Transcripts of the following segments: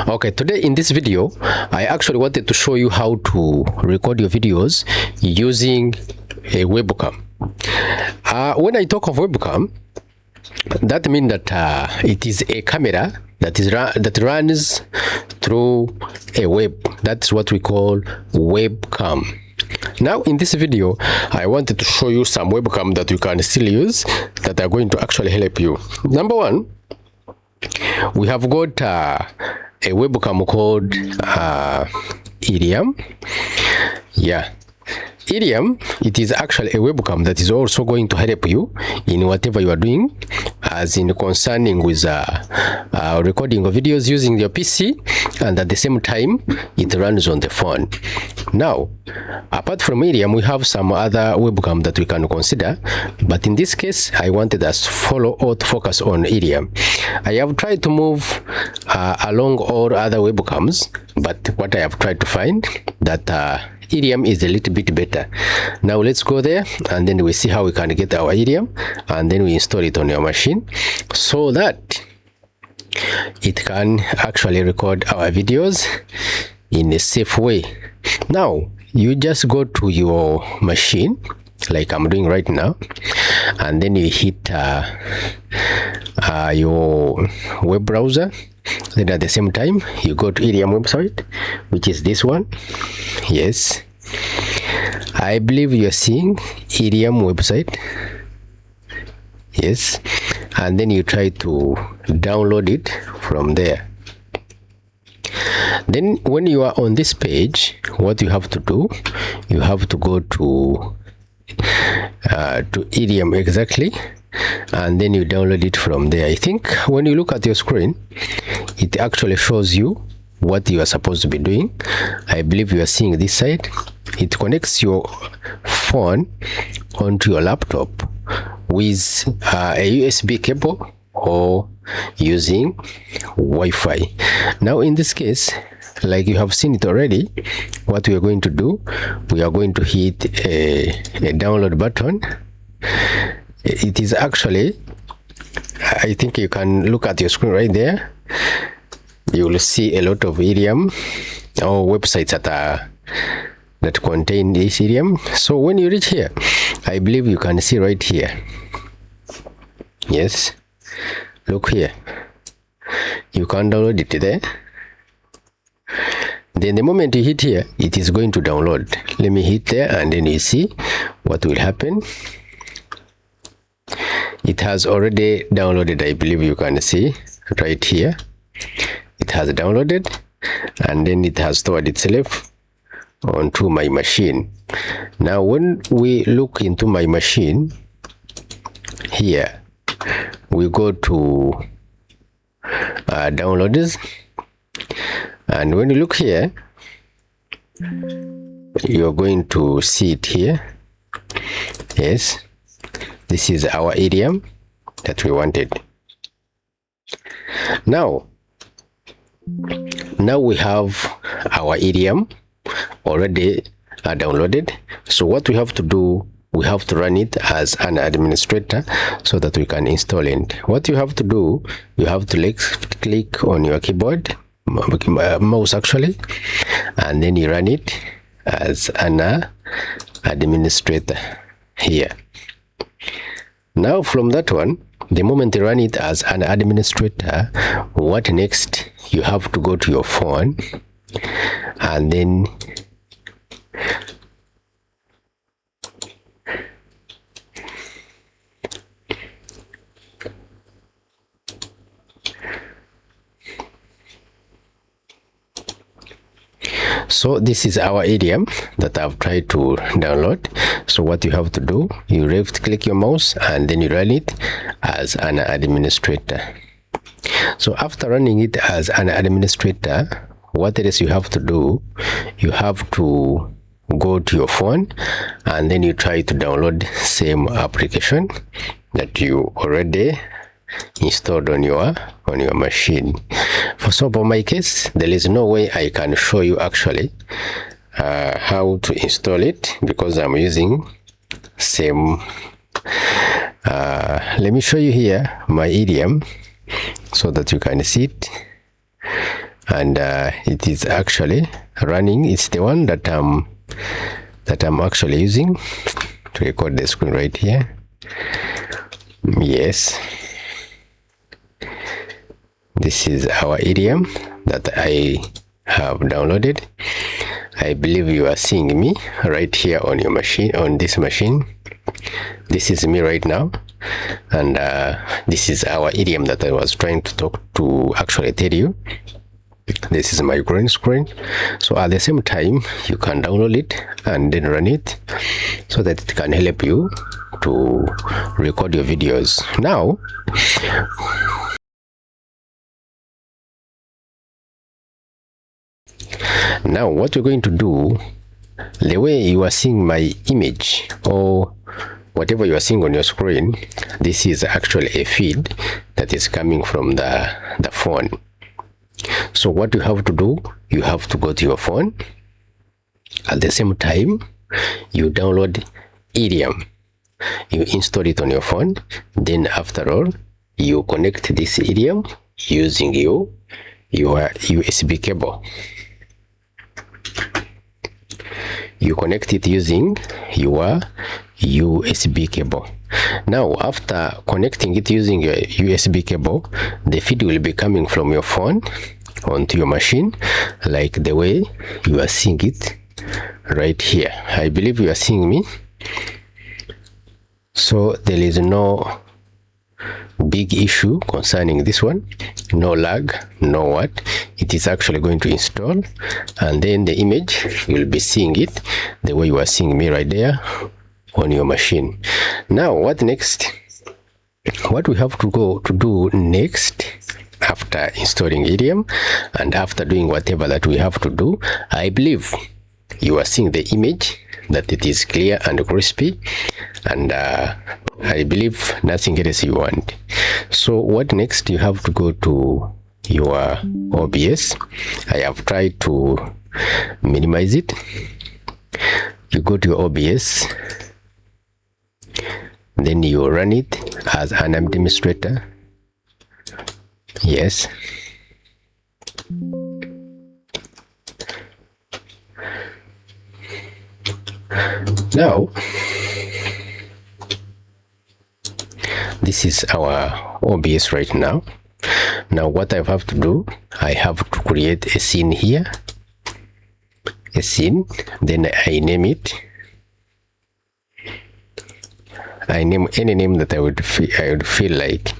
Okay, today in this video I actually wanted to show you how to record your videos using a webcam. When I talk of webcam, that means that it is a camera that runs through a web. That's what we call webcam. Now in this video I wanted to show you some webcam that you can still use that are going to actually help you. Number one, we have got a webcam called Iriun. Yeah, Iriun, it is actually a webcam that is also going to help you in whatever you are doing, as in concerning with recording of videos using your PC, and at the same time it runs on the phone. Now, apart from Iriun, we have some other webcam that we can consider, but in this case I wanted us to follow or to focus on Iriun. I have tried to move along all other webcams, but what I have tried to find that Iriun is a little bit better. Now let's go there and then we see how we can get our Iriun, and then we install it on your machine so that it can actually record our videos in a safe way. Now you just go to your machine like I'm doing right now, and then you hit your web browser. Then at the same time you go to Iriun website, which is this one. Yes, I believe you're seeing Iriun website. Yes, and then you try to download it from there. Then when you are on this page, what you have to do, you have to go to Iriun exactly, and then you download it from there. I think when you look at your screen, it actually shows you what you are supposed to be doing. I believe you are seeing this side. It connects your phone onto your laptop with a USB cable or using Wi-Fi. Now in this case, like you have seen it already, what we are going to do, we are going to hit a download button. It is actually, I think you can look at your screen right there. You will see a lot of Iriun or websites that contain this Iriun. So when you reach here, I believe you can see right here. Yes, look here. You can download it there. Then the moment you hit here, it is going to download. Let me hit there and then you see what will happen. It has already downloaded. I believe you can see right here. It has downloaded and then it has stored itself onto my machine. Now when we look into my machine here, we go to downloaders, and when you look here, you're going to see it here. Yes, this is our Iriun that we wanted. Now we have our Iriun already downloaded. So what we have to do, we have to run it as an administrator so that we can install it. What you have to do, you have to click on your keyboard, mouse actually, and then you run it as an administrator here. Now from that one, the moment you run it as an administrator, what next? You have to go to your phone and then so this is our Iriun that I've tried to download. So what you have to do, you left click your mouse and then you run it as an administrator. So after running it as an administrator, what else you have to do, you have to go to your phone and then you try to download same application that you already installed on your machine. For my case, there is no way I can show you actually how to install it because I'm using same. Let me show you here my Iriun so that you can see it. and it is actually running. It's the one that I'm actually using to record the screen right here. Yes, this is our Iriun that I have downloaded. I believe you are seeing me right here on your machine, on this machine. This is me right now, and this is our Iriun that I was trying to actually tell you. This is my green screen, so at the same time you can download it and then run it so that it can help you to record your videos. Now what we're going to do, the way you are seeing my image or whatever you are seeing on your screen, this is actually a feed that is coming from the phone. So what you have to do, you have to go to your phone. At the same time, you download Iriun. You install it on your phone. Then after all, you connect this Iriun using your USB cable. You connect it using your USB cable. Now, after connecting it using your USB cable, the feed will be coming from your phone onto your machine, like the way you are seeing it right here. I believe you are seeing me. So there is no big issue concerning this one, no lag, no what. It is actually going to install, and then the image, you'll be seeing it the way you are seeing me right there on your machine. Now what next? What we have to go to do next, after installing Iriun and after doing whatever that we have to do, I believe you are seeing the image, that it is clear and crispy, and I believe nothing else you want. So what next? You have to go to your OBS. I have tried to minimize it. You go to your OBS, then you run it as an administrator. Yes. Now, this is our OBS right now. Now what I have to do, I have to create a scene here, a scene, then I name it. I name any name that I would feel like.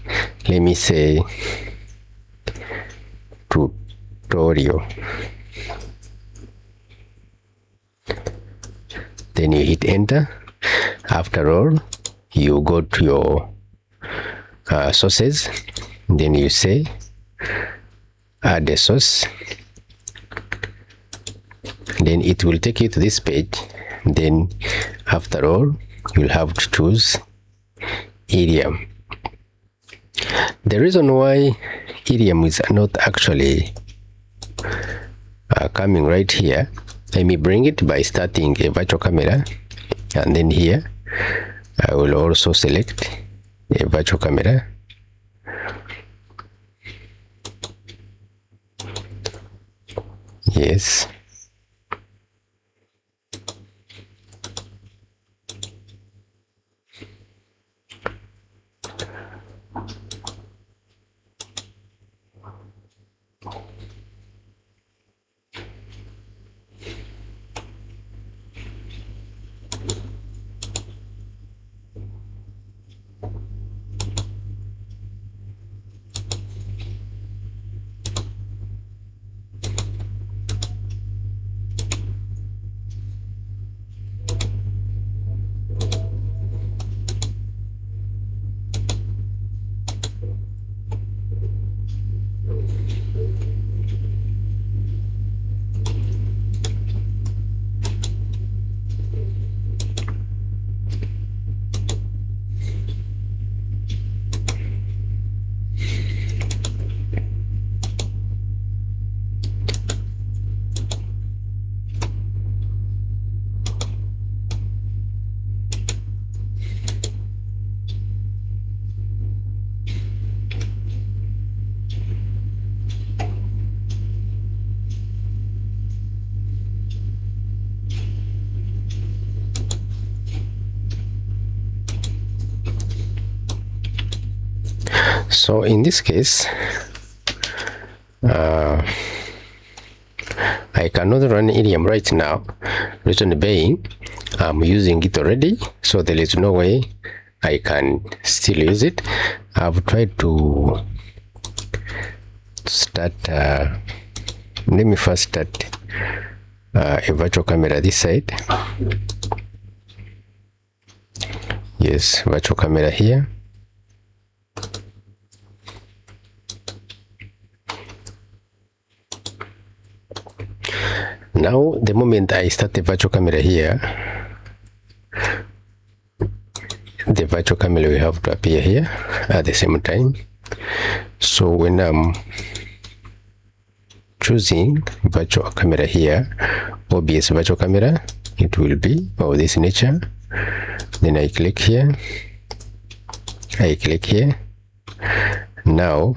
Let me say tutorial. Then you hit enter. After all, you go to your sources, then you say add a source, then it will take you to this page. Then after all, you'll have to choose Iriun. The reason why Iriun is not actually coming right here, let me bring it by starting a virtual camera, and then here I will also select a virtual camera. Yes. So in this case, I cannot run Iriun right now. Reason being, I'm using it already, so there is no way I can still use it. I've tried to start. Let me first start a virtual camera this side. Yes, virtual camera here. Now, the moment I start the virtual camera here, the virtual camera will have to appear here at the same time. So when I'm choosing virtual camera here, OBS virtual camera, it will be of this nature. Then I click here, I click here. Now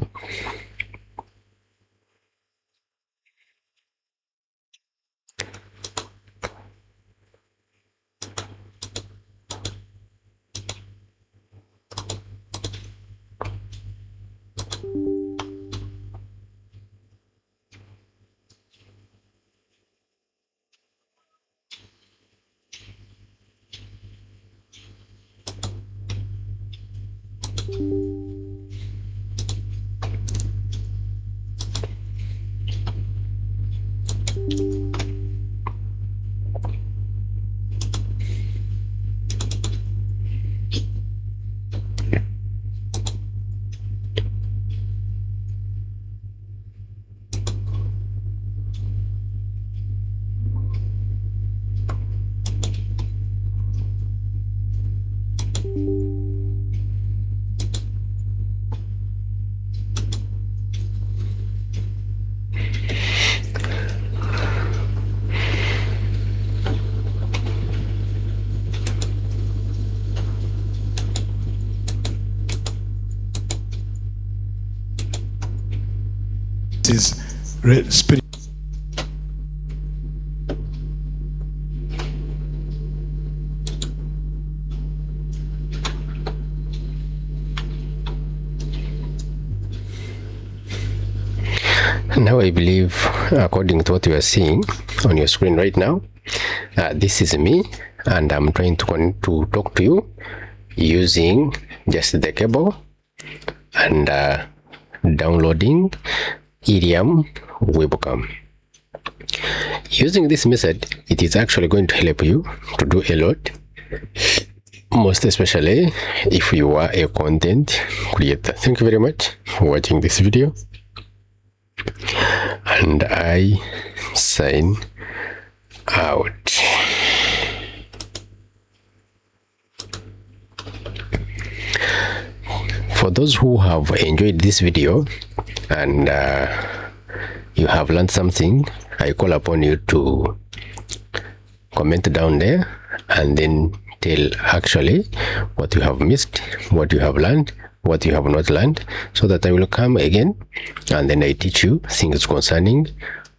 is spirit. Now I believe, according to what you are seeing on your screen right now, this is me, and I'm trying to talk to you using just the cable and downloading Iriun webcam. Using this method, it is actually going to help you to do a lot, most especially if you are a content creator. Thank you very much for watching this video, and I sign out. For those who have enjoyed this video and you have learned something, I call upon you to comment down there and then tell actually what you have missed, what you have learned, what you have not learned, so that I will come again and then I teach you things concerning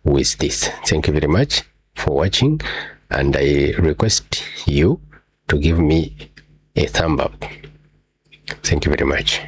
with this. Thank you very much for watching, and I request you to give me a thumb up. Thank you very much.